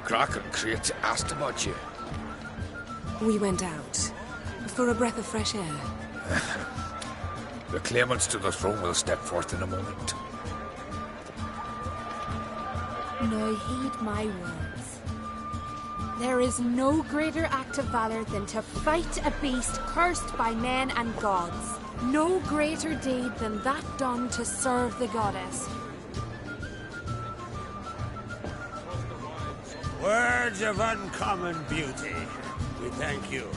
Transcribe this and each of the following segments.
Kraken creates asked about you. We went out. For a breath of fresh air. The claimants to the throne will step forth in a moment. Now heed my words. There is no greater act of valor than to fight a beast cursed by men and gods. No greater deed than that done to serve the goddess. Words of uncommon beauty. We thank you.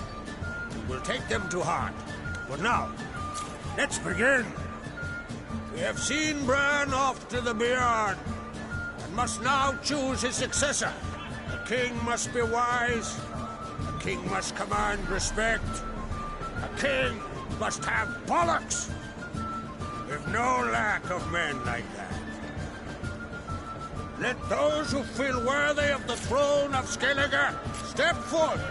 We'll take them to heart. But now, let's begin. We have seen Bran off to the Beyond, and must now choose his successor. A king must be wise. A king must command respect. A king must have bollocks. We've no lack of men like that. Let those who feel worthy of the throne of Skellige step forth.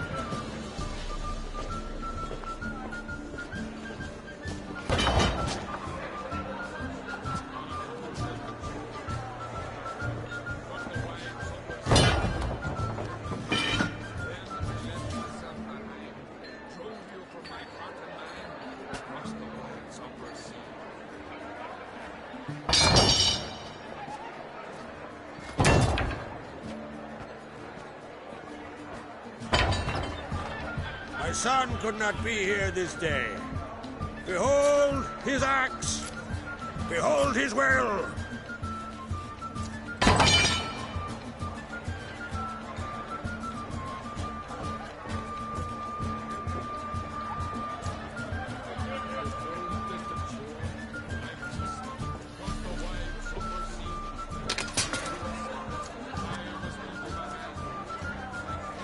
My son could not be here this day. Behold his axe. Behold his will.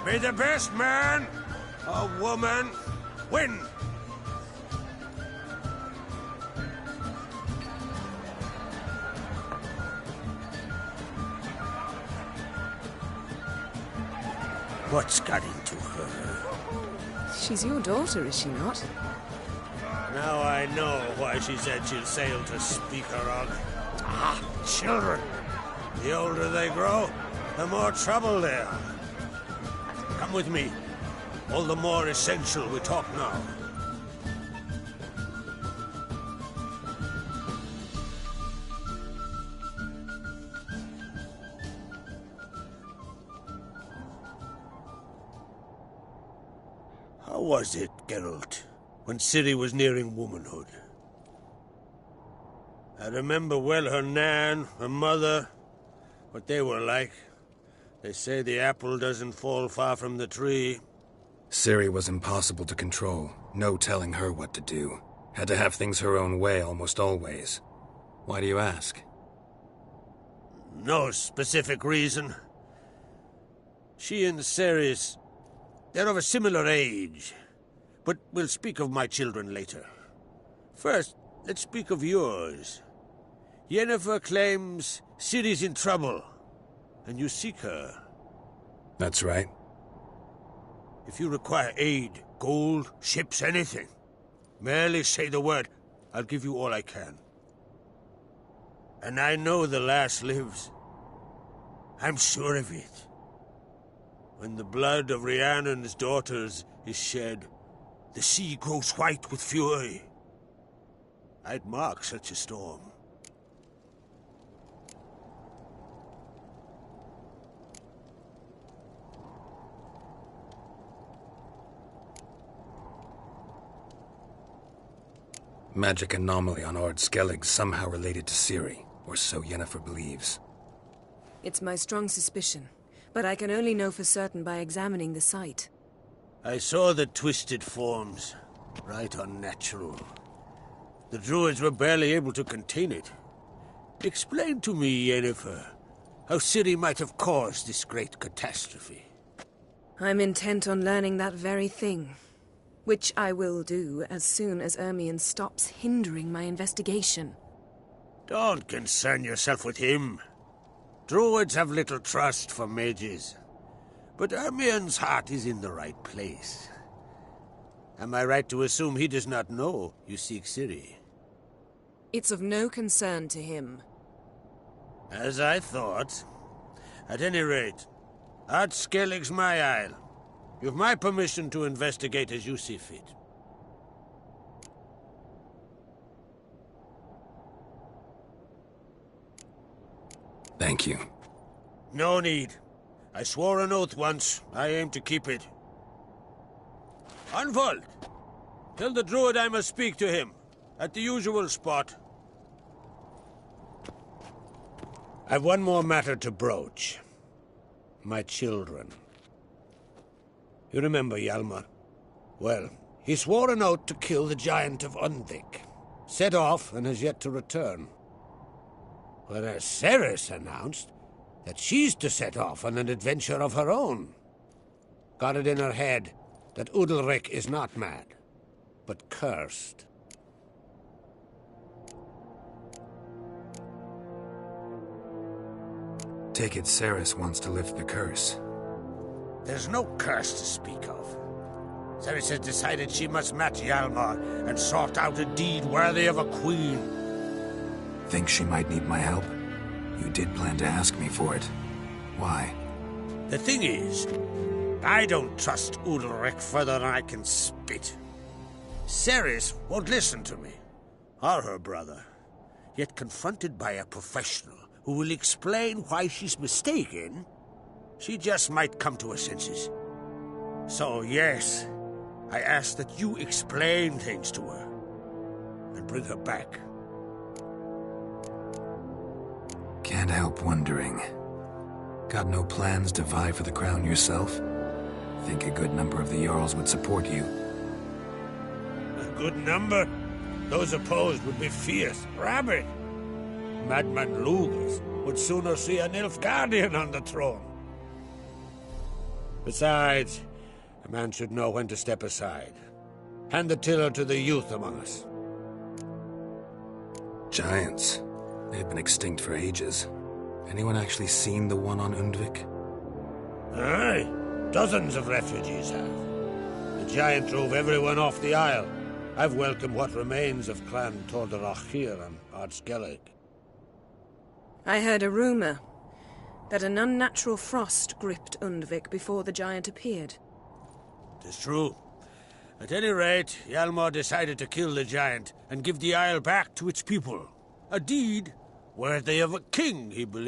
May the best man or woman win. What's got into her? She's your daughter, is she not? Now I know why she said she'll sail to Speakerog. Ah, children. The older they grow, the more trouble they are. Come with me. All the more essential we talk now. How was it, Geralt, when Ciri was nearing womanhood? I remember well her nan, her mother, what they were like. They say the apple doesn't fall far from the tree. Ciri was impossible to control. No telling her what to do. Had to have things her own way almost always. Why do you ask? No specific reason. She and Ceres, they're of a similar age. But we'll speak of my children later. First, let's speak of yours. Yennefer claims Ciri's in trouble, and you seek her. That's right. If you require aid, gold, ships, anything, merely say the word. I'll give you all I can. And I know the lass lives. I'm sure of it. When the blood of Rhiannon's daughters is shed, the sea grows white with fury. I'd mark such a storm. Magic anomaly on Ard Skellig somehow related to Ciri, or so Yennefer believes. It's my strong suspicion, but I can only know for certain by examining the site. I saw the twisted forms. Right unnatural. The druids were barely able to contain it. Explain to me, Yennefer, how Ciri might have caused this great catastrophe. I'm intent on learning that very thing. Which I will do as soon as Ermion stops hindering my investigation. Don't concern yourself with him. Druids have little trust for mages. But Ermion's heart is in the right place. Am I right to assume he does not know you seek Ciri? It's of no concern to him. As I thought. At any rate, Skellig's my isle. You've my permission to investigate as you see fit. Thank you. No need. I swore an oath once. I aim to keep it. Unfold! Tell the druid I must speak to him. At the usual spot. I've one more matter to broach. My children. You remember Hjalmar? Well, he swore an oath to kill the giant of Undvik. Set off and has yet to return. Whereas Ceres announced that she's to set off on an adventure of her own. Got it in her head that Udalric is not mad, but cursed. Take it Ceres wants to lift the curse. There's no curse to speak of. Ceres has decided she must match Hjalmar and sort out a deed worthy of a queen. Think she might need my help? You did plan to ask me for it. Why? The thing is, I don't trust Udalric further than I can spit. Ceres won't listen to me, or her brother. Yet confronted by a professional who will explain why she's mistaken, she just might come to her senses. So yes, I ask that you explain things to her and bring her back. Can't help wondering. Got no plans to vie for the crown yourself? Think a good number of the Jarls would support you. A good number? Those opposed would be fierce, rabid. Madman Lugas would sooner see an Nilfgaardian on the throne. Besides, a man should know when to step aside. Hand the tiller to the youth among us. Giants. They've been extinct for ages. Anyone actually seen the one on Undvik? Aye. Dozens of refugees have. The giant drove everyone off the isle. I've welcomed what remains of Clan Tordarach here on Ardskellig. I heard a rumor that an unnatural frost gripped Undvik before the giant appeared. Tis true. At any rate, Hjalmar decided to kill the giant and give the isle back to its people. A deed worthy of a king, he believed.